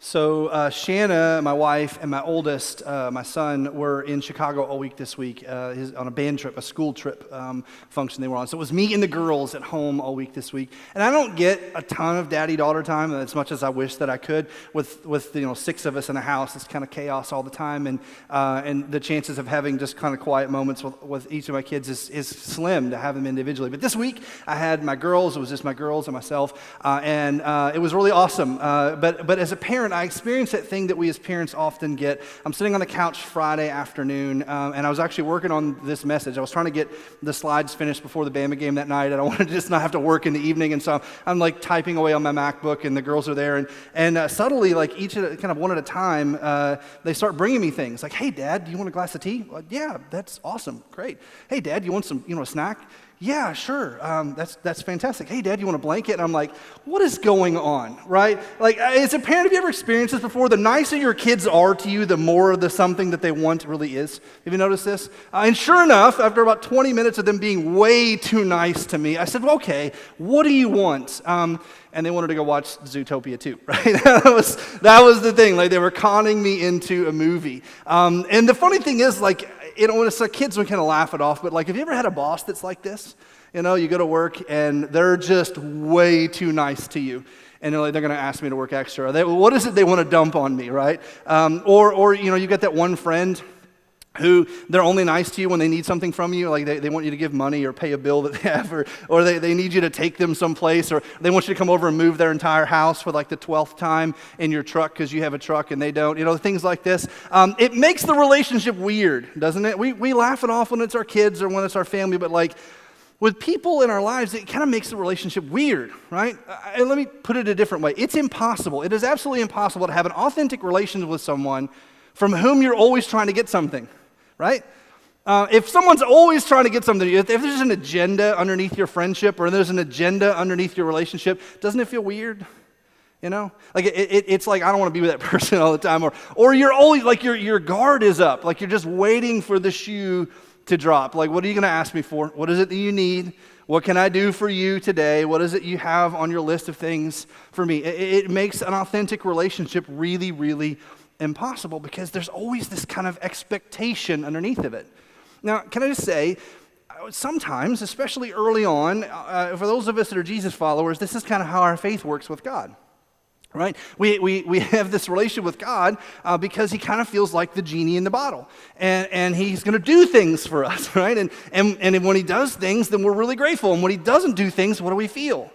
Shanna, my wife, and my oldest, my son, were in Chicago all week this week on a band trip, a school trip function they were on. So it was me and the girls at home all week this week. And I don't get a ton of daddy-daughter time as much as I wish that I could. With six of us in a house, it's kind of chaos all the time. And the chances of having just kind of quiet moments with each of my kids is slim to have them individually. But this week, I had my girls. It was just my girls and myself. And it was really awesome. But as a parent, I experienced that thing that we as parents often get. I'm sitting on the couch Friday afternoon, and I was actually working on this message. I was trying to get the slides finished before the Bama game that night, and I wanted to just not have to work in the evening, and so I'm like typing away on my MacBook, and the girls are there, and suddenly, like each kind of one at a time, they start bringing me things, like, hey, Dad, do you want a glass of tea? Well, yeah, that's awesome, great. Hey, Dad, you want some, a snack? Yeah, sure. That's fantastic. Hey, Dad, you want a blanket? And I'm like, what is going on, right? Like, as a parent, have you ever experienced this before? The nicer your kids are to you, the more the something that they want really is. Have you noticed this? And sure enough, after about 20 minutes of them being way too nice to me, I said, well, okay, what do you want? And they wanted to go watch Zootopia 2, right? That was the thing. Like, they were conning me into a movie. And the funny thing is, like, when it's like kids, we kind of laugh it off, but like, have you ever had a boss that's like this? You go to work and they're just way too nice to you. And they're going to ask me to work extra. What is it they want to dump on me, right? Or you got that one friend who they're only nice to you when they need something from you, like they want you to give money or pay a bill that they have, or they need you to take them someplace, or they want you to come over and move their entire house for like the 12th time in your truck because you have a truck and they don't, things like this. It makes the relationship weird, doesn't it? We laugh it off when it's our kids or when it's our family, but like with people in our lives, it kind of makes the relationship weird, right? And let me put it a different way. It's impossible. It is absolutely impossible to have an authentic relationship with someone from whom you're always trying to get something. Right? If someone's always trying to get something, if there's an agenda underneath your friendship or there's an agenda underneath your relationship, doesn't it feel weird? Like it's like I don't want to be with that person all the time, or you're always like your guard is up, like you're just waiting for the shoe to drop. Like, what are you going to ask me for? What is it that you need? What can I do for you today? What is it you have on your list of things for me? It makes an authentic relationship really, really impossible because there's always this kind of expectation underneath of it. Now, can I just say, sometimes, especially early on, for those of us that are Jesus followers, this is kind of how our faith works with God, right? We have this relationship with God because he kind of feels like the genie in the bottle, and he's going to do things for us, right? And when he does things, then we're really grateful, and when he doesn't do things, what do we feel?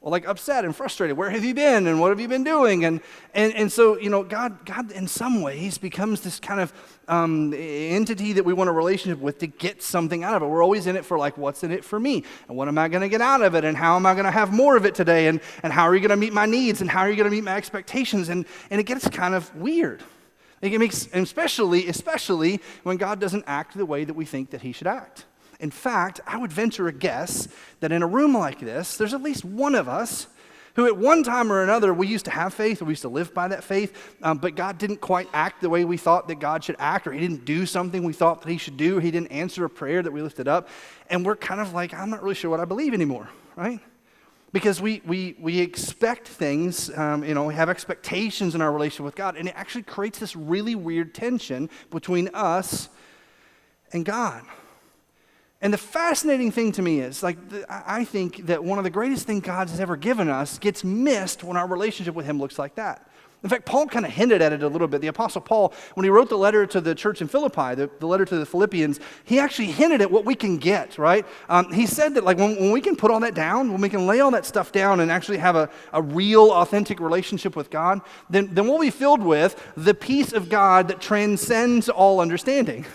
Well, like upset and frustrated. Where have you been and what have you been doing? And so, God in some ways becomes this kind of entity that we want a relationship with to get something out of it. We're always in it for like, what's in it for me? And what am I going to get out of it? And how am I going to have more of it today? And how are you going to meet my needs? And how are you going to meet my expectations? And it gets kind of weird. It makes, especially when God doesn't act the way that we think that he should act. In fact, I would venture a guess that in a room like this, there's at least one of us who at one time or another, we used to have faith, or we used to live by that faith, but God didn't quite act the way we thought that God should act, or he didn't do something we thought that he should do, or he didn't answer a prayer that we lifted up, and we're kind of like, I'm not really sure what I believe anymore, right? Because we expect things, we have expectations in our relationship with God, and it actually creates this really weird tension between us and God. And the fascinating thing to me is, I think that one of the greatest things God has ever given us gets missed when our relationship with him looks like that. In fact, Paul kind of hinted at it a little bit. The Apostle Paul, when he wrote the letter to the church in Philippi, the letter to the Philippians, he actually hinted at what we can get, right? He said that when we can put all that down, when we can lay all that stuff down and actually have a real, authentic relationship with God, then we'll be filled with the peace of God that transcends all understanding.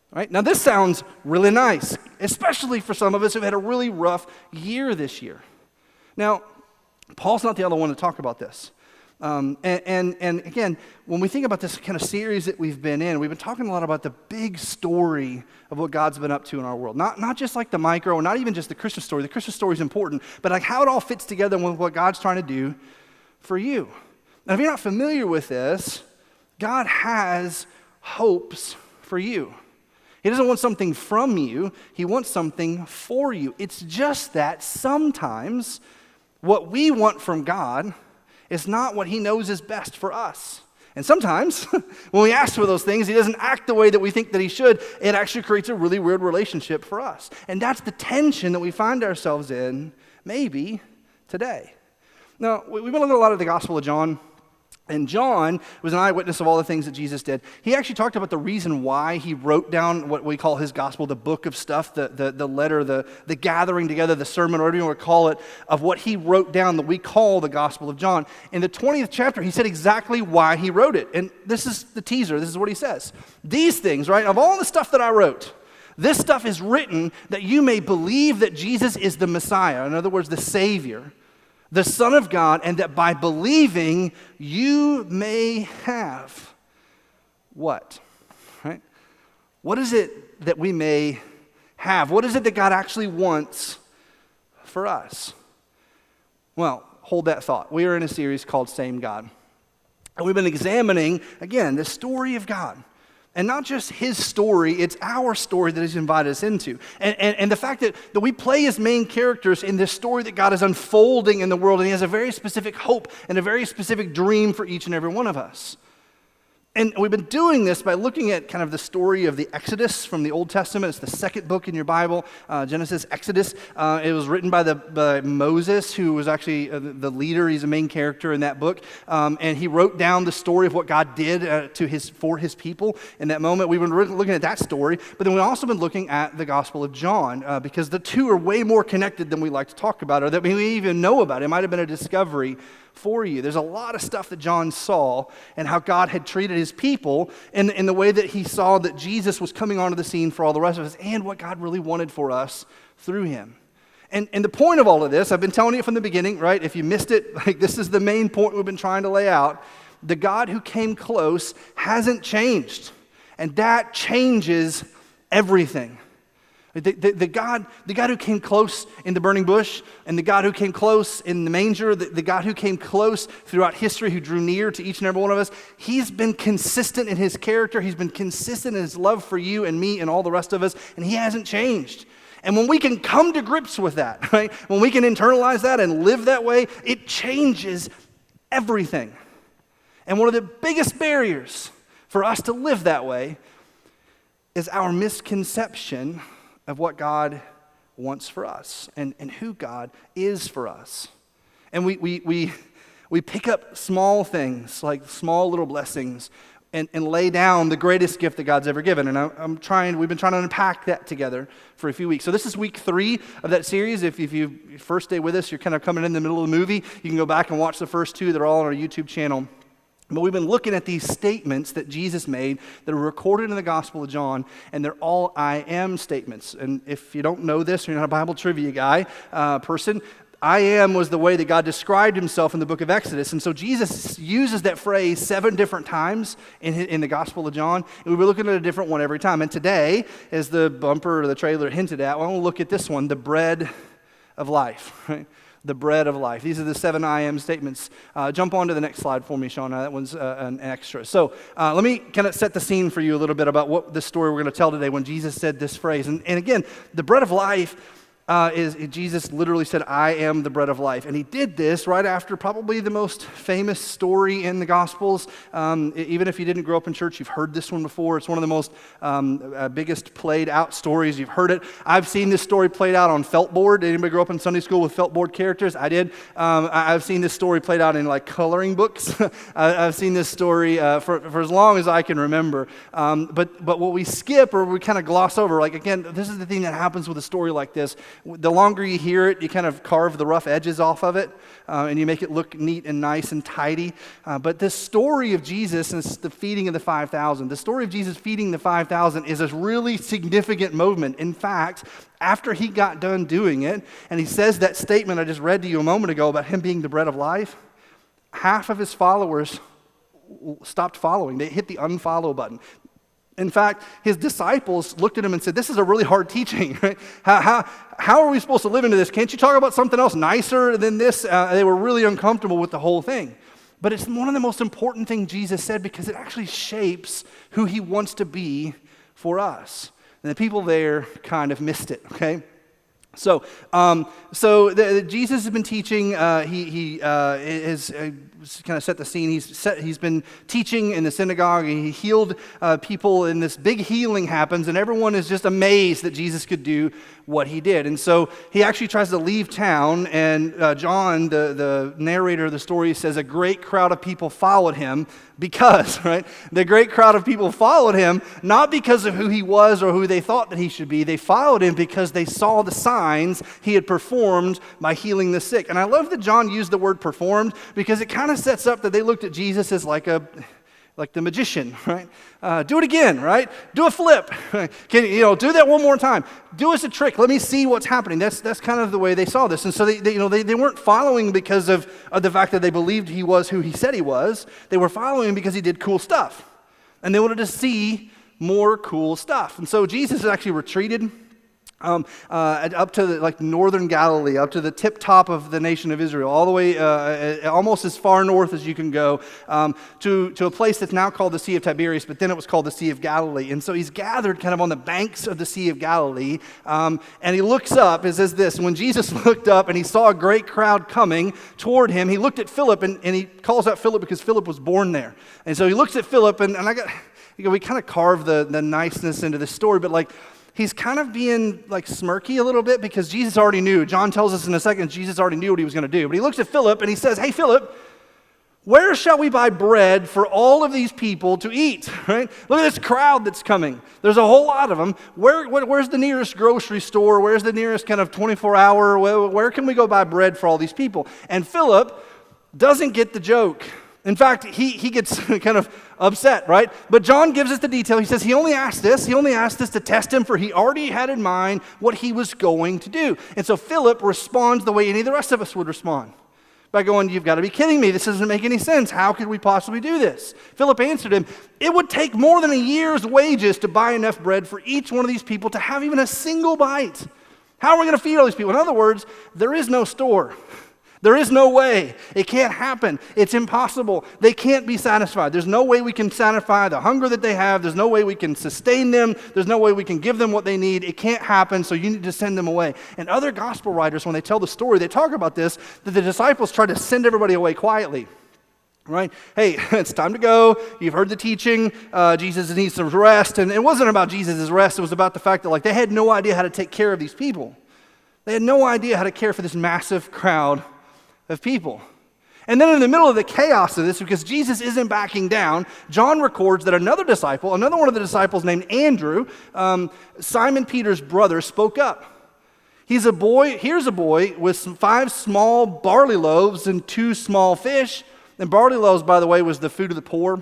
Right? Now, this sounds really nice, especially for some of us who've had a really rough year this year. Now, Paul's not the only one to talk about this. And again, when we think about this kind of series that we've been talking a lot about the big story of what God's been up to in our world. Not just like the micro, or not even just the Christmas story. The Christmas story is important, but like how it all fits together with what God's trying to do for you. Now, if you're not familiar with this, God has hopes for you. He doesn't want something from you. He wants something for you. It's just that sometimes what we want from God It's not what he knows is best for us. And sometimes, when we ask for those things, he doesn't act the way that we think that he should. It actually creates a really weird relationship for us. And that's the tension that we find ourselves in, maybe, today. Now, we've been looking a lot at the Gospel of John. And John was an eyewitness of all the things that Jesus did. He actually talked about the reason why he wrote down what we call his gospel, the book of stuff, the letter, the gathering together, the sermon, whatever you want to call it, of what he wrote down that we call the Gospel of John. In the 20th chapter, he said exactly why he wrote it. And this is the teaser. This is what he says. These things, right, of all the stuff that I wrote, this stuff is written that you may believe that Jesus is the Messiah, in other words, the Savior, the Son of God, and that by believing you may have what? Right? What is it that we may have? What is it that God actually wants for us? Well, hold that thought. We are in a series called Same God. And we've been examining, again, the story of God. And not just his story, it's our story that he's invited us into. And the fact that we play as main characters in this story that God is unfolding in the world, and he has a very specific hope and a very specific dream for each and every one of us. And we've been doing this by looking at kind of the story of the Exodus from the Old Testament. It's the second book in your Bible, Genesis, Exodus. It was written by Moses, who was actually the leader. He's a main character in that book. And he wrote down the story of what God did for his people in that moment. We've been looking at that story, but then we've also been looking at the Gospel of John, because the two are way more connected than we like to talk about, or that we even know about. It might have been a discovery for you. There's a lot of stuff that John saw and how God had treated his people in the way that he saw that Jesus was coming onto the scene for all the rest of us, and what God really wanted for us through him. And the point of all of this, I've been telling you from the beginning, right? If you missed it, like, this is the main point we've been trying to lay out. The God who came close hasn't changed, and that changes everything. The God who came close in the burning bush, and the God who came close in the manger, the God who came close throughout history, who drew near to each and every one of us, he's been consistent in his character. He's been consistent in his love for you and me and all the rest of us, and he hasn't changed. And when we can come to grips with that, right, when we can internalize that and live that way, it changes everything. And one of the biggest barriers for us to live that way is our misconception of what God wants for us and who God is for us. And we pick up small things, like small little blessings, and lay down the greatest gift that God's ever given. And we've been trying to unpack that together for a few weeks. So this is week 3 of that series. If you first day with us, you're kind of coming in the middle of the movie, you can go back and watch the first 2. They're all on our YouTube channel. But we've been looking at these statements that Jesus made that are recorded in the Gospel of John, and they're all I am statements. And if you don't know this, or you're not a Bible trivia guy, person, I am was the way that God described himself in the book of Exodus. And so Jesus uses that phrase 7 different times in the Gospel of John, and we'll be looking at a different one every time. And today, as the bumper or the trailer hinted at, we'll look at this one, the bread of life, right? The bread of life. These are the 7 I am statements. Jump on to the next slide for me, Sean. That one's an extra. So let me kind of set the scene for you a little bit about what this story we're going to tell today when Jesus said this phrase. And again, the bread of life is Jesus literally said, I am the bread of life. And he did this right after probably the most famous story in the Gospels. Even if you didn't grow up in church, you've heard this one before. It's one of the most biggest played out stories. You've heard it. I've seen this story played out on felt board. Did anybody grow up in Sunday school with felt board characters? I did. I've seen this story played out in like coloring books. I've seen this story for as long as I can remember. But what we skip or we kind of gloss over, like again, this is the thing that happens with a story like this. The longer you hear it, you kind of carve the rough edges off of it, and you make it look neat and nice and tidy. But this story of Jesus and the feeding of the 5,000, the story of Jesus feeding the 5,000 is a really significant moment. In fact, after he got done doing it, and he says that statement I just read to you a moment ago about him being the bread of life, half of his followers stopped following. They hit the unfollow button. In fact, his disciples looked at him and said, this is a really hard teaching, right? How are we supposed to live into this? Can't you talk about something else nicer than this? They were really uncomfortable with the whole thing. But it's one of the most important things Jesus said because it actually shapes who he wants to be for us. And the people there kind of missed it, okay? So Jesus has been teaching. He has kind of set the scene. He's been teaching in the synagogue. He healed people, and this big healing happens, and everyone is just amazed that Jesus could do what he did. And so he actually tries to leave town, and John, the narrator of the story, says a great crowd of people followed him because, right? The great crowd of people followed him, not because of who he was or who they thought that he should be. They followed him because they saw the signs he had performed by healing the sick. And I love that John used the word performed because it kind of sets up that they looked at Jesus as like the magician, right? Do it again, right? Do a flip. Can do that one more time? Do us a trick. Let me see what's happening. That's kind of the way they saw this. And so they weren't following because of the fact that they believed he was who he said he was. They were following because he did cool stuff, and they wanted to see more cool stuff. And so Jesus actually retreated up to northern Galilee, up to the tip top of the nation of Israel, all the way almost as far north as you can go, to a place that's now called the Sea of Tiberias, but then it was called the Sea of Galilee. And so he's gathered kind of on the banks of the Sea of Galilee, and he looks up. It says this: when Jesus looked up and he saw a great crowd coming toward him, he looked at Philip, and he calls out Philip because Philip was born there. And so he looks at Philip, and we kind of carve the niceness into the story, but he's kind of being smirky a little bit because Jesus already knew. John tells us in a second Jesus already knew what he was going to do. But he looks at Philip and he says, "Hey, Philip, where shall we buy bread for all of these people to eat?" Right? Look at this crowd that's coming. There's a whole lot of them. Where's the nearest grocery store? Where's the nearest kind of 24-hour? Where can we go buy bread for all these people? And Philip doesn't get the joke. In fact, he gets kind of upset, right? But John gives us the detail. He says he only asked this to test him, for he already had in mind what he was going to do. And so Philip responds the way any of the rest of us would respond, by going, "You've got to be kidding me. This doesn't make any sense. How could we possibly do this?" Philip answered him, "It would take more than a year's wages to buy enough bread for each one of these people to have even a single bite. How are we going to feed all these people?" In other words, there is no store. There is no way. It can't happen. It's impossible. They can't be satisfied. There's no way we can satisfy the hunger that they have. There's no way we can sustain them. There's no way we can give them what they need. It can't happen, so you need to send them away. And other gospel writers, when they tell the story, they talk about this, that the disciples tried to send everybody away quietly. Right? Hey, it's time to go. You've heard the teaching. Jesus needs some rest. And it wasn't about Jesus' rest. It was about the fact that they had no idea how to take care of these people. They had no idea how to care for this massive crowd of people. And then in the middle of the chaos of this, because Jesus isn't backing down, John records that another one of the disciples named Andrew, Simon Peter's brother, spoke up. Here's a boy with 5 small barley loaves and 2 small fish. And barley loaves, by the way, was the food of the poor.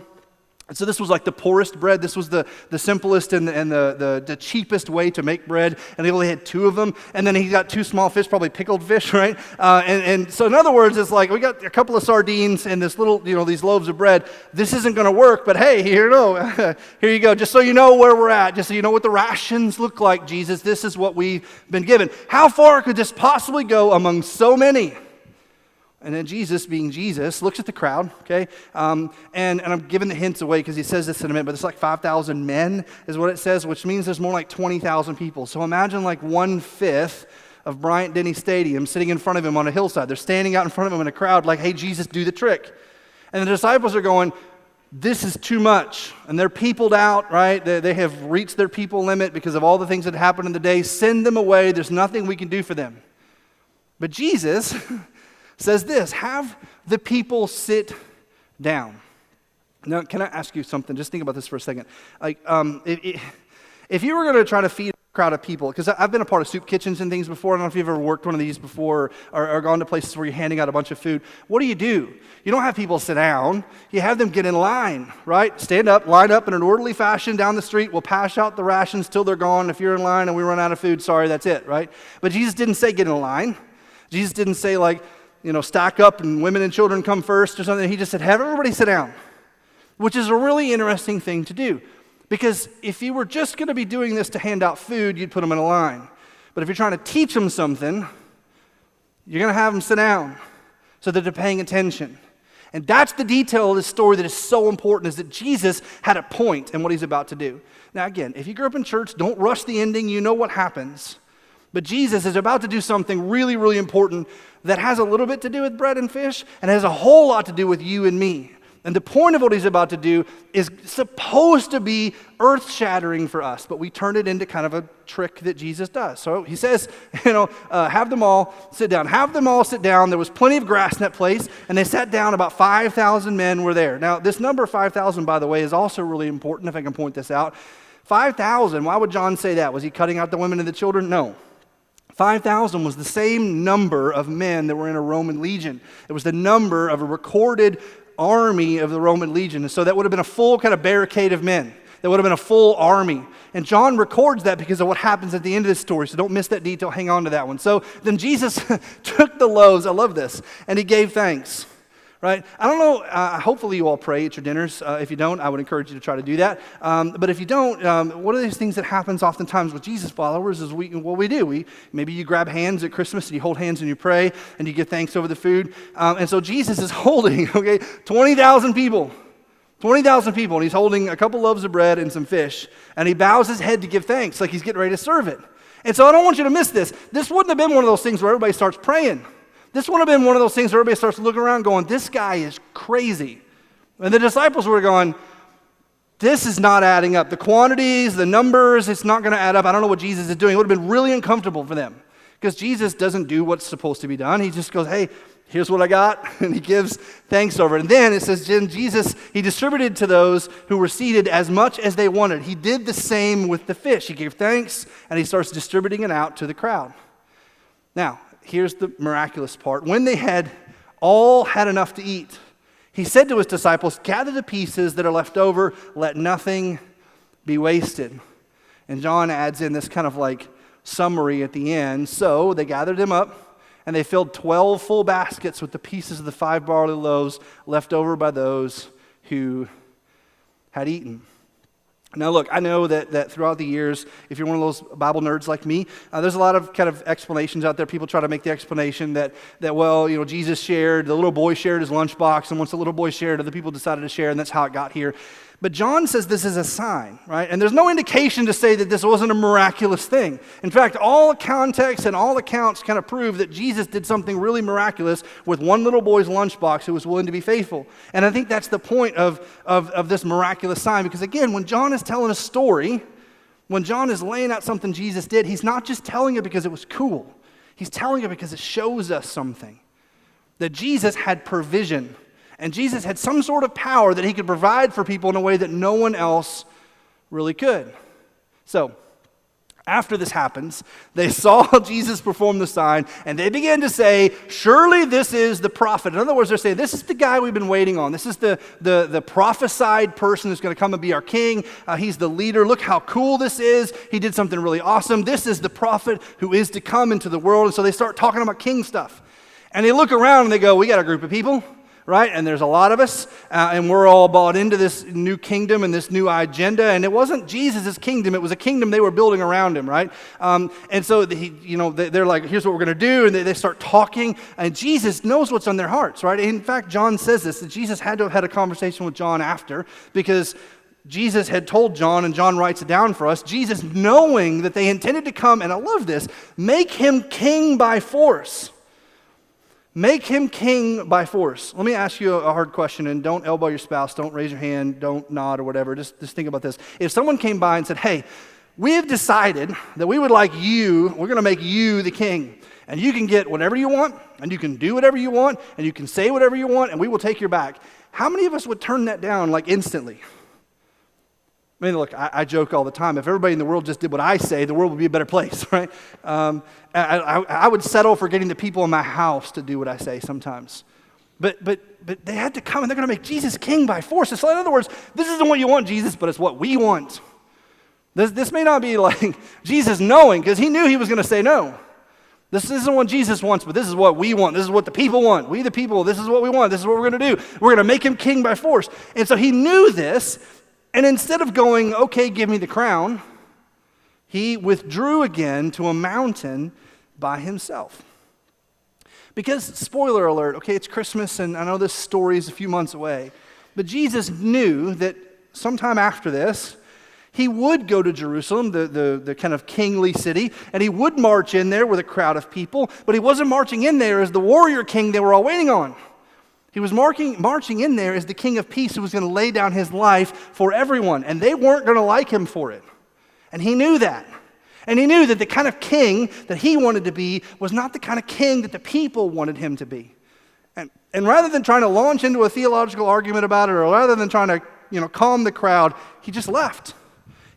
And so this was the poorest bread. This was the simplest and the cheapest way to make bread. And they only had 2 of them. And then he got 2 small fish, probably pickled fish, right? And so in other words, it's we got a couple of sardines and this little, these loaves of bread. This isn't going to work, but hey, here you go. Just so you know where we're at, just so you know what the rations look like, Jesus, this is what we've been given. How far could this possibly go among so many? And then Jesus, being Jesus, looks at the crowd, okay? And I'm giving the hints away because he says this in a minute, but it's 5,000 men is what it says, which means there's more like 20,000 people. So imagine 1/5 of Bryant-Denny Stadium sitting in front of him on a hillside. They're standing out in front of him in a crowd "Hey, Jesus, do the trick." And the disciples are going, "This is too much." And they're peopled out, right? They have reached their people limit because of all the things that happened in the day. Send them away. There's nothing we can do for them. But Jesus says this: "Have the people sit down." Now, can I ask you something? Just think about this for a second. If you were going to try to feed a crowd of people, because I've been a part of soup kitchens and things before. I don't know if you've ever worked one of these before or gone to places where you're handing out a bunch of food. What do? You don't have people sit down. You have them get in line, right? Stand up, line up in an orderly fashion down the street. We'll pass out the rations till they're gone. If you're in line and we run out of food, sorry, that's it, right? But Jesus didn't say get in a line. Jesus didn't say stack up and women and children come first or something. He just said, have everybody sit down, which is a really interesting thing to do. Because if you were just going to be doing this to hand out food, you'd put them in a line. But if you're trying to teach them something, you're going to have them sit down so that they're paying attention. And that's the detail of this story that is so important, is that Jesus had a point in what he's about to do. Now again, if you grew up in church, don't rush the ending. You know what happens. But Jesus is about to do something really, really important that has a little bit to do with bread and fish and has a whole lot to do with you and me. And the point of what he's about to do is supposed to be earth-shattering for us, but we turn it into kind of a trick that Jesus does. So he says, have them all sit down. Have them all sit down. There was plenty of grass in that place, and they sat down. About 5,000 men were there. Now, this number 5,000, by the way, is also really important, if I can point this out. 5,000, why would John say that? Was he cutting out the women and the children? No. 5,000 was the same number of men that were in a Roman legion. It was the number of a recorded army of the Roman legion. And so that would have been a full kind of barricade of men. That would have been a full army. And John records that because of what happens at the end of this story. So don't miss that detail. Hang on to that one. So then Jesus took the loaves. I love this. And he gave thanks. Right? I don't know, hopefully you all pray at your dinners. If you don't, I would encourage you to try to do that. But if you don't, one of these things that happens oftentimes with Jesus followers is we do. Maybe you grab hands at Christmas and you hold hands and you pray and you give thanks over the food. And so Jesus is holding, 20,000 people. 20,000 people, and he's holding a couple loaves of bread and some fish, and he bows his head to give thanks like he's getting ready to serve it. And so I don't want you to miss this. This wouldn't have been one of those things where everybody starts praying. This would have been one of those things where everybody starts looking around going, this guy is crazy. And the disciples were going, this is not adding up. The quantities, the numbers, it's not going to add up. I don't know what Jesus is doing. It would have been really uncomfortable for them because Jesus doesn't do what's supposed to be done. He just goes, hey, here's what I got, and he gives thanks over it. And then it says, Jesus, he distributed to those who were seated as much as they wanted. He did the same with the fish. He gave thanks, and he starts distributing it out to the crowd. Now, here's the miraculous part. When they had all had enough to eat, he said to his disciples, gather the pieces that are left over, let nothing be wasted. And John adds in this kind of like summary at the end. So they gathered them up, and they filled 12 full baskets with the pieces of the 5 barley loaves left over by those who had eaten. Now look, I know that throughout the years, if you're one of those Bible nerds like me, there's a lot of kind of explanations out there. People try to make the explanation that Jesus shared, the little boy shared his lunchbox, and once the little boy shared, other people decided to share, and that's how it got here. But John says this is a sign, right? And there's no indication to say that this wasn't a miraculous thing. In fact, all context and all accounts kind of prove that Jesus did something really miraculous with one little boy's lunchbox who was willing to be faithful. And I think that's the point of this miraculous sign, because again, when John is telling a story, when John is laying out something Jesus did, he's not just telling it because it was cool. He's telling it because it shows us something. That Jesus had provision. And Jesus had some sort of power that he could provide for people in a way that no one else really could. So, after this happens, they saw Jesus perform the sign, and they began to say, surely this is the prophet. In other words, they're saying, this is the guy we've been waiting on. This is the prophesied person who's going to come and be our king. He's the leader. Look how cool this is. He did something really awesome. This is the prophet who is to come into the world. And so they start talking about king stuff. And they look around and they go, we got a group of people. Right? And there's a lot of us, and we're all bought into this new kingdom and this new agenda. And it wasn't Jesus' kingdom; it was a kingdom they were building around him, right? And so they're like, "Here's what we're going to do," and they start talking. And Jesus knows what's on their hearts, right? In fact, John says this: that Jesus had to have had a conversation with John after, because Jesus had told John, and John writes it down for us. Jesus, knowing that they intended to come, and I love this, make him king by force. Make him king by force. Let me ask you a hard question, and don't elbow your spouse, don't raise your hand, don't nod or whatever. Just think about this. If someone came by and said, hey, we have decided that we would like you, we're going to make you the king, and you can get whatever you want, and you can do whatever you want, and you can say whatever you want, and we will take your back. How many of us would turn that down like instantly? I mean, look, I joke all the time. If everybody in the world just did what I say, the world would be a better place, right? I would settle for getting the people in my house to do what I say sometimes. But they had to come, and they're going to make Jesus king by force. So in other words, this isn't what you want, Jesus, but it's what we want. This may not be like Jesus knowing, because he knew he was going to say no. This isn't what Jesus wants, but this is what we want. This is what the people want. We the people, this is what we want. This is what we're going to do. We're going to make him king by force. And so he knew this. And instead of going, okay, give me the crown, he withdrew again to a mountain by himself. Because, spoiler alert, okay, it's Christmas, and I know this story is a few months away, but Jesus knew that sometime after this, He would go to Jerusalem, the kind of kingly city, and he would march in there with a crowd of people, but he wasn't marching in there as the warrior king they were all waiting on. He was marching in there as the king of peace who was going to lay down his life for everyone, and they weren't going to like him for it. And he knew that. And he knew that the kind of king that he wanted to be was not the kind of king that the people wanted him to be. And rather than trying to launch into a theological argument about it, or rather than trying to calm the crowd, he just left.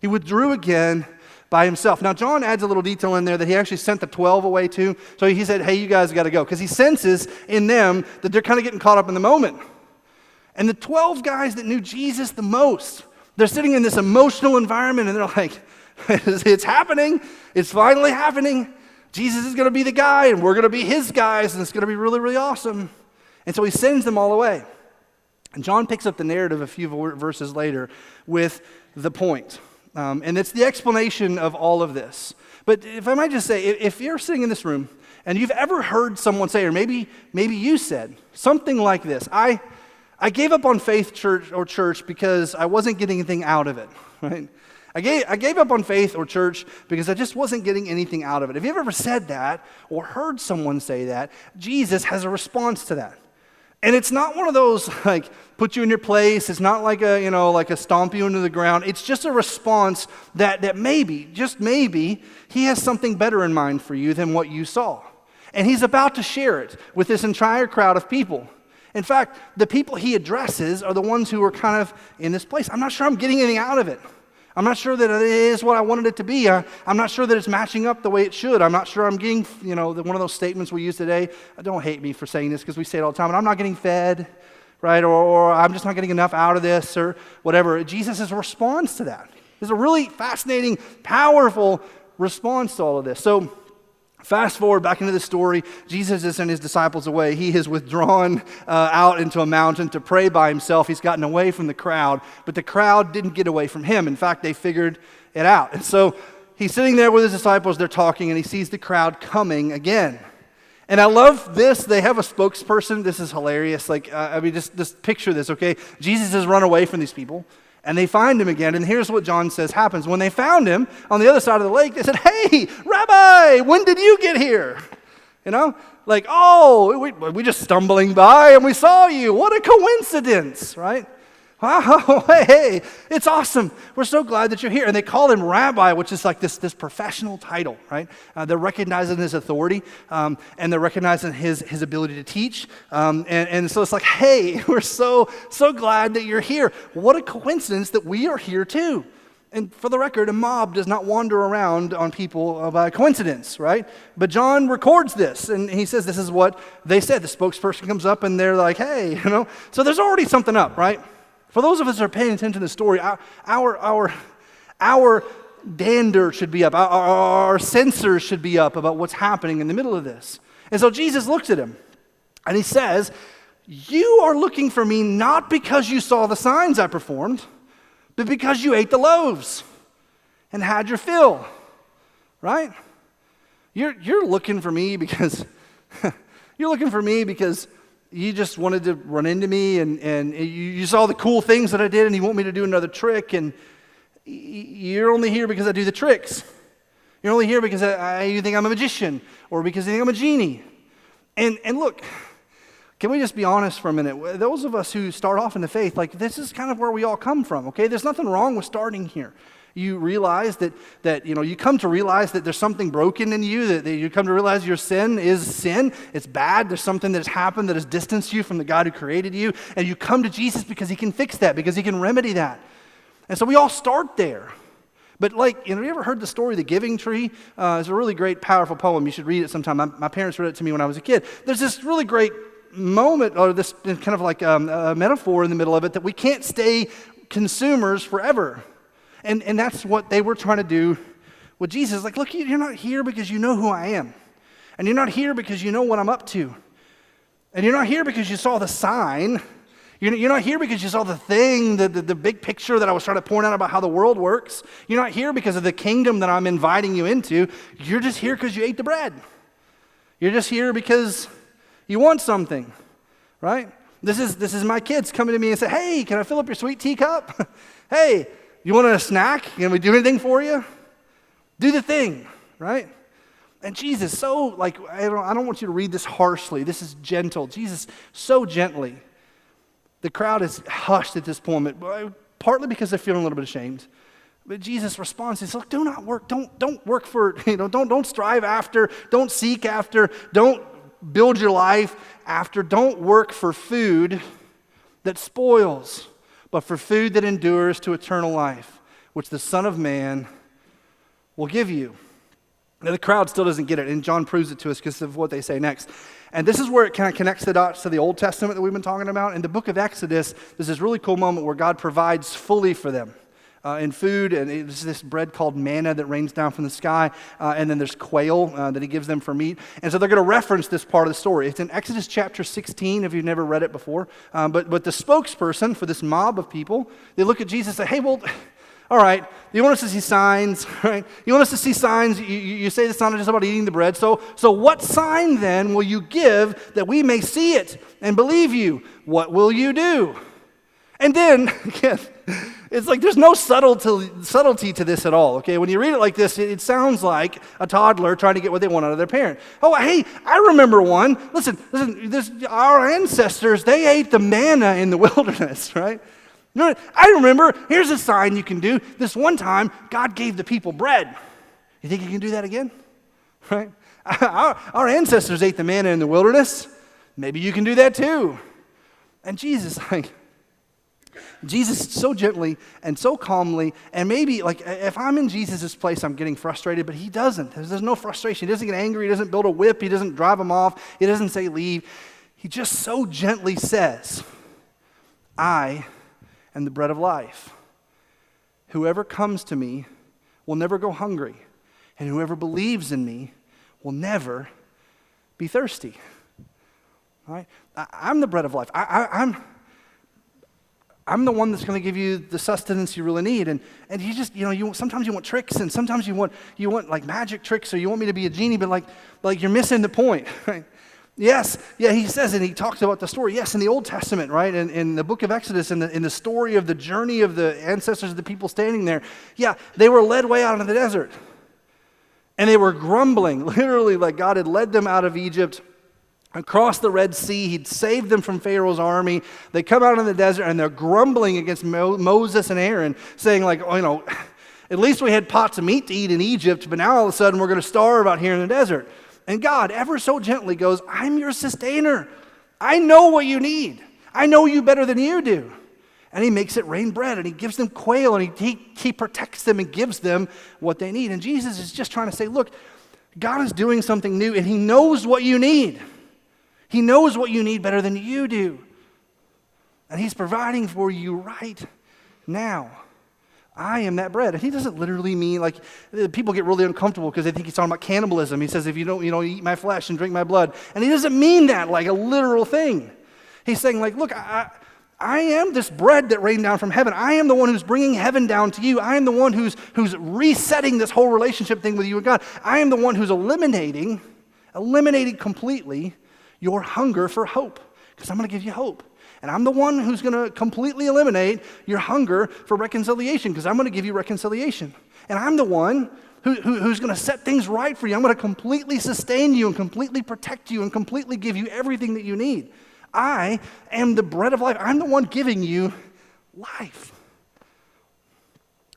He withdrew again by himself. Now, John adds a little detail in there that he actually sent the 12 away too. So he said, hey, you guys got to go. Because he senses in them that they're kind of getting caught up in the moment. And the 12 guys that knew Jesus the most, they're sitting in this emotional environment and they're like, it's happening. It's finally happening. Jesus is going to be the guy and we're going to be his guys and it's going to be really, really awesome. And so he sends them all away. And John picks up the narrative a few verses later with the point. And it's the explanation of all of this. But if I might just say, if you're sitting in this room and you've ever heard someone say, or maybe you said something like this, I gave up on faith church because I wasn't getting anything out of it, right? I gave up on faith or church because I just wasn't getting anything out of it. If you've ever said that or heard someone say that, Jesus has a response to that. And it's not one of those like put you in your place. It's not like a stomp you into the ground. It's just a response that maybe, just maybe, he has something better in mind for you than what you saw. And he's about to share it with this entire crowd of people. In fact, the people he addresses are the ones who are kind of in this place. I'm not sure I'm getting anything out of it. I'm not sure that it is what I wanted it to be. I'm not sure that it's matching up the way it should. I'm not sure I'm getting, one of those statements we use today. Don't hate me for saying this because we say it all the time, but I'm not getting fed, right? Or I'm just not getting enough out of this or whatever. Jesus' response to that is a really fascinating, powerful response to all of this. So fast forward back into the story. Jesus has sent his disciples away. He has withdrawn out into a mountain to pray by himself. He's gotten away from the crowd, but the crowd didn't get away from him. In fact, they figured it out. And so he's sitting there with his disciples. They're talking, and he sees the crowd coming again. And I love this. They have a spokesperson. This is hilarious. Just picture this, okay? Jesus has run away from these people. And they find him again, and here's what John says happens. When they found him on the other side of the lake, they said, hey, Rabbi, when did you get here? We just stumbling by and we saw you. What a coincidence, right? Wow, hey, it's awesome. We're so glad that you're here. And they call him Rabbi, which is like this professional title, right? They're recognizing his authority, and they're recognizing his ability to teach. And so it's like, hey, we're so glad that you're here. What a coincidence that we are here too. And for the record, a mob does not wander around on people by coincidence, right? But John records this, and he says this is what they said. The spokesperson comes up, and they're like, hey, So there's already something up, right? For those of us that are paying attention to the story, our dander should be up. Our sensors should be up about what's happening in the middle of this. And so Jesus looks at him, and he says, you are looking for me not because you saw the signs I performed, but because you ate the loaves and had your fill, right? You're looking for me because you just wanted to run into me and you saw the cool things that I did and you want me to do another trick, and you're only here because I do the tricks. You're only here because you think I'm a magician or because you think I'm a genie. And look, can we just be honest for a minute? Those of us who start off in the faith, this is kind of where we all come from, okay? There's nothing wrong with starting here. You realize that you come to realize that there's something broken in you, that you come to realize your sin is sin. It's bad. There's something that has happened that has distanced you from the God who created you, and you come to Jesus because he can fix that, because he can remedy that. And so we all start there. But you ever heard the story of the giving tree? It's a really great, powerful poem. You should read it sometime. My parents read it to me when I was a kid. There's this really great moment, or this kind of like a metaphor in the middle of it, that we can't stay consumers forever. And that's what they were trying to do with Jesus. Look, you're not here because you know who I am. And you're not here because you know what I'm up to. And you're not here because you saw the sign. You're not here because you saw the thing, the big picture that I was trying to point out about how the world works. You're not here because of the kingdom that I'm inviting you into. You're just here because you ate the bread. You're just here because you want something, right? This is my kids coming to me and say, hey, can I fill up your sweet teacup? Hey, you want a snack? Can we do anything for you? Do the thing, right? And Jesus, so like, I don't want you to read this harshly. This is gentle. Jesus, so gently. The crowd is hushed at this point, partly because they're feeling a little bit ashamed. But Jesus responds, he says, look, do not work. Don't work for, don't strive after, don't seek after, don't build your life after, don't work for food that spoils, but for food that endures to eternal life, which the Son of Man will give you. Now, the crowd still doesn't get it, and John proves it to us because of what they say next. And this is where it kind of connects the dots to the Old Testament that we've been talking about. In the book of Exodus, there's this really cool moment where God provides fully for them. In food, and it's this bread called manna that rains down from the sky, and then there's quail that he gives them for meat. And so they're going to reference this part of the story. It's in Exodus chapter 16, if you've never read it before. But the spokesperson for this mob of people, they look at Jesus and say, hey, well, all right, you want us to see signs, right? You want us to see signs? You say it's not just about eating the bread. So what sign then will you give that we may see it and believe you? What will you do? And then, again, it's like there's no subtlety to this at all, okay? When you read it like this, it sounds like a toddler trying to get what they want out of their parent. Oh, hey, I remember one. Listen, our ancestors, they ate the manna in the wilderness, right? I remember, here's a sign you can do. This one time, God gave the people bread. You think you can do that again? Right? Our ancestors ate the manna in the wilderness. Maybe you can do that too. And Jesus so gently and so calmly, and maybe like if I'm in Jesus' place, I'm getting frustrated, but he doesn't. There's no frustration. He doesn't get angry. He doesn't build a whip. He doesn't drive them off. He doesn't say leave. He just so gently says, I am the bread of life. Whoever comes to me will never go hungry, and whoever believes in me will never be thirsty. All right? I'm the bread of life. I'm the one that's going to give you the sustenance you really need. And you just, sometimes you want tricks, and sometimes you want like magic tricks, or you want me to be a genie, but like you're missing the point, right? Yes, yeah, he says, and he talks about the story. Yes, in the Old Testament, right? In the book of Exodus, in the story of the journey of the ancestors of the people standing there, yeah, they were led way out into the desert. And they were grumbling, literally, like God had led them out of Egypt, across the Red Sea. He'd saved them from Pharaoh's army. They come out in the desert, and they're grumbling against Moses and Aaron, saying like, at least we had pots of meat to eat in Egypt, but now all of a sudden we're going to starve out here in the desert. And God, ever so gently, goes, I'm your sustainer. I know what you need. I know you better than you do. And he makes it rain bread, and he gives them quail, and he protects them and gives them what they need. And Jesus is just trying to say, look, God is doing something new, and he knows what you need. He knows what you need better than you do. And he's providing for you right now. I am that bread. And he doesn't literally mean, like, people get really uncomfortable because they think he's talking about cannibalism. He says, if you don't, eat my flesh and drink my blood. And he doesn't mean that like a literal thing. He's saying, like, look, I am this bread that rained down from heaven. I am the one who's bringing heaven down to you. I am the one who's resetting this whole relationship thing with you and God. I am the one who's eliminating completely your hunger for hope, because I'm going to give you hope. And I'm the one who's going to completely eliminate your hunger for reconciliation, because I'm going to give you reconciliation. And I'm the one who's going to set things right for you. I'm going to completely sustain you and completely protect you and completely give you everything that you need. I am the bread of life. I'm the one giving you life.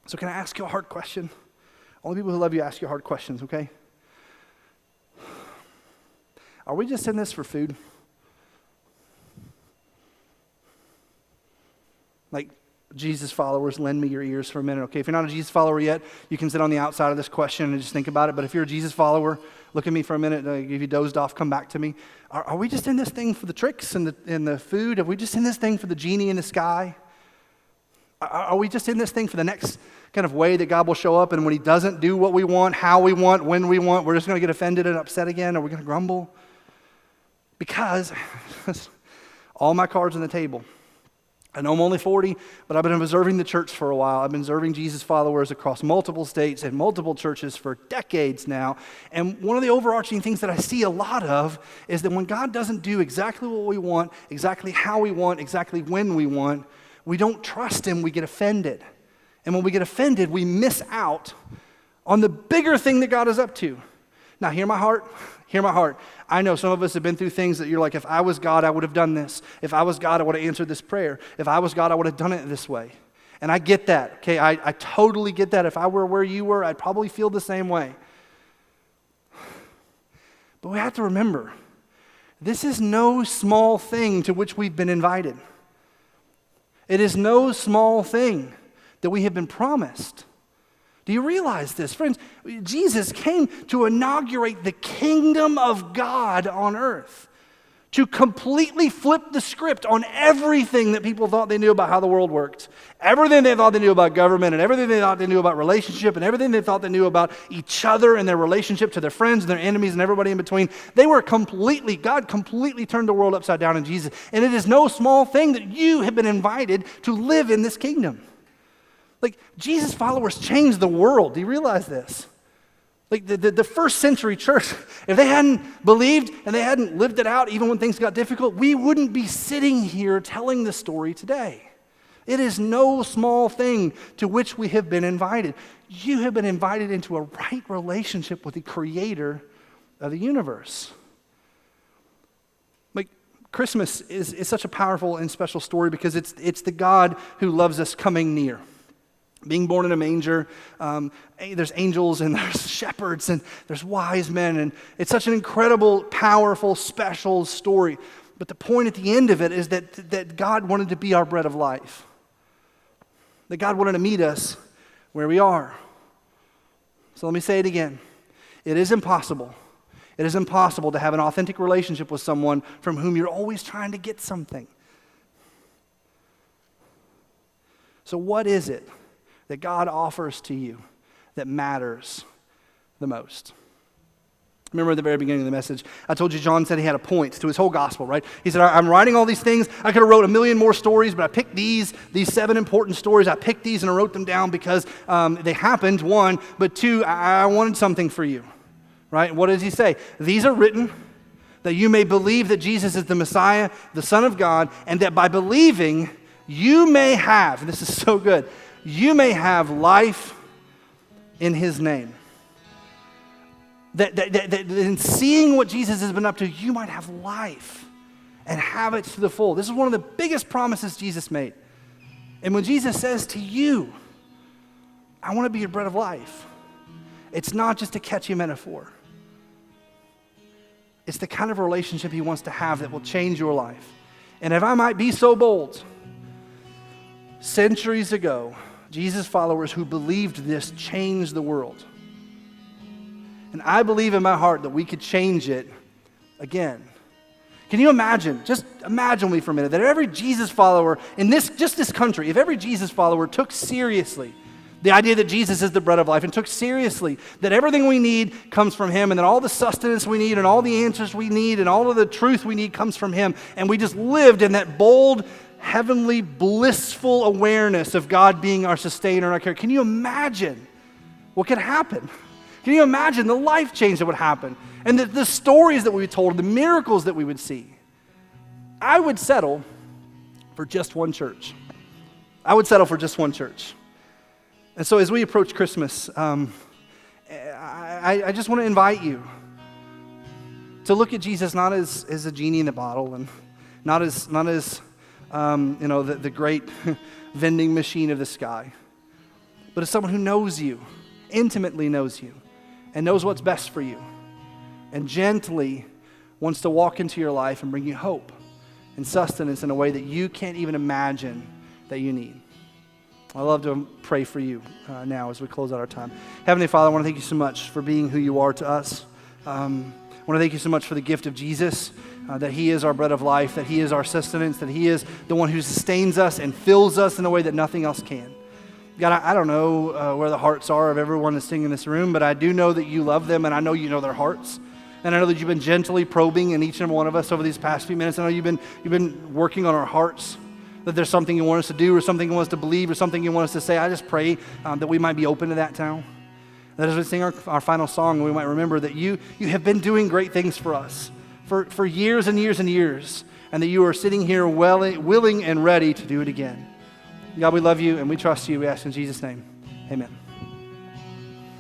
So can I ask you a hard question? Only people who love you ask you hard questions, okay? Are we just in this for food? Like, Jesus followers, lend me your ears for a minute, okay? If you're not a Jesus follower yet, you can sit on the outside of this question and just think about it. But if you're a Jesus follower, look at me for a minute. If you dozed off, come back to me. Are we just in this thing for the tricks and the food? Are we just in this thing for the genie in the sky? Are we just in this thing for the next kind of way that God will show up, and when he doesn't do what we want, how we want, when we want, we're just going to get offended and upset again? Are we going to grumble? Because all my cards on the table. I know I'm only 40, but I've been observing the church for a while. I've been observing Jesus followers across multiple states and multiple churches for decades now. And one of the overarching things that I see a lot of is that when God doesn't do exactly what we want, exactly how we want, exactly when we want, we don't trust him, we get offended. And when we get offended, we miss out on the bigger thing that God is up to. Now, hear my heart. Hear my heart. I know some of us have been through things that you're like, if I was God, I would have done this. If I was God, I would have answered this prayer. If I was God, I would have done it this way. And I get that, okay? I totally get that. If I were where you were, I'd probably feel the same way. But we have to remember, this is no small thing to which we've been invited. It is no small thing that we have been promised. Do you realize this? Friends, Jesus came to inaugurate the kingdom of God on earth, to completely flip the script on everything that people thought they knew about how the world worked, everything they thought they knew about government, and everything they thought they knew about relationship, and everything they thought they knew about each other and their relationship to their friends and their enemies and everybody in between. God completely turned the world upside down in Jesus. And it is no small thing that you have been invited to live in this kingdom. Like, Jesus' followers changed the world. Do you realize this? Like, the first century church, if they hadn't believed and they hadn't lived it out, even when things got difficult, we wouldn't be sitting here telling the story today. It is no small thing to which we have been invited. You have been invited into a right relationship with the creator of the universe. Like, Christmas is such a powerful and special story because it's the God who loves us coming near. Being born in a manger, there's angels and there's shepherds and there's wise men, and it's such an incredible, powerful, special story. But the point at the end of it is that God wanted to be our bread of life. That God wanted to meet us where we are. So let me say it again. It is impossible. It is impossible to have an authentic relationship with someone from whom you're always trying to get something. So what is it that God offers to you that matters the most? Remember at the very beginning of the message, I told you John said he had a point to his whole gospel, right? He said, I'm writing all these things. I could have wrote a million more stories, but I picked these 7 important stories. I picked these and I wrote them down because they happened, 1, but 2, I wanted something for you, right? What does he say? These are written that you may believe that Jesus is the Messiah, the Son of God, and that by believing you may have, and this is so good, you may have life in his name. That in seeing what Jesus has been up to, you might have life and have it to the full. This is one of the biggest promises Jesus made. And when Jesus says to you, I want to be your bread of life, it's not just a catchy metaphor. It's the kind of relationship he wants to have that will change your life. And if I might be so bold, centuries ago, Jesus' followers who believed this changed the world. And I believe in my heart that we could change it again. Can you imagine, just imagine with me for a minute, that every Jesus follower in this country, if every Jesus follower took seriously the idea that Jesus is the bread of life and took seriously that everything we need comes from him and that all the sustenance we need and all the answers we need and all of the truth we need comes from him, and we just lived in that bold, heavenly, blissful awareness of God being our sustainer and our care. Can you imagine what could happen? Can you imagine the life change that would happen and the stories that we would be told, the miracles that we would see? I would settle for just one church. I would settle for just one church. And so as we approach Christmas, I just want to invite you to look at Jesus not as a genie in a bottle and not as the great vending machine of the sky, but as someone who knows you, intimately knows you, and knows what's best for you, and gently wants to walk into your life and bring you hope and sustenance in a way that you can't even imagine that you need. I love to pray for you now as we close out our time. Heavenly Father, I want to thank you so much for being who you are to us. I want to thank you so much for the gift of Jesus, that he is our bread of life, that he is our sustenance, that he is the one who sustains us and fills us in a way that nothing else can. God, I don't know where the hearts are of everyone that's sitting in this room, but I do know that you love them, and I know you know their hearts. And I know that you've been gently probing in each and every one of us over these past few minutes. I know you've been working on our hearts, that there's something you want us to do or something you want us to believe or something you want us to say. I just pray that we might be open to that now. That as we sing our final song, we might remember that you have been doing great things for us for years and years and years, and that you are sitting here willing and ready to do it again. God, we love you and we trust you. We ask in Jesus' name. Amen.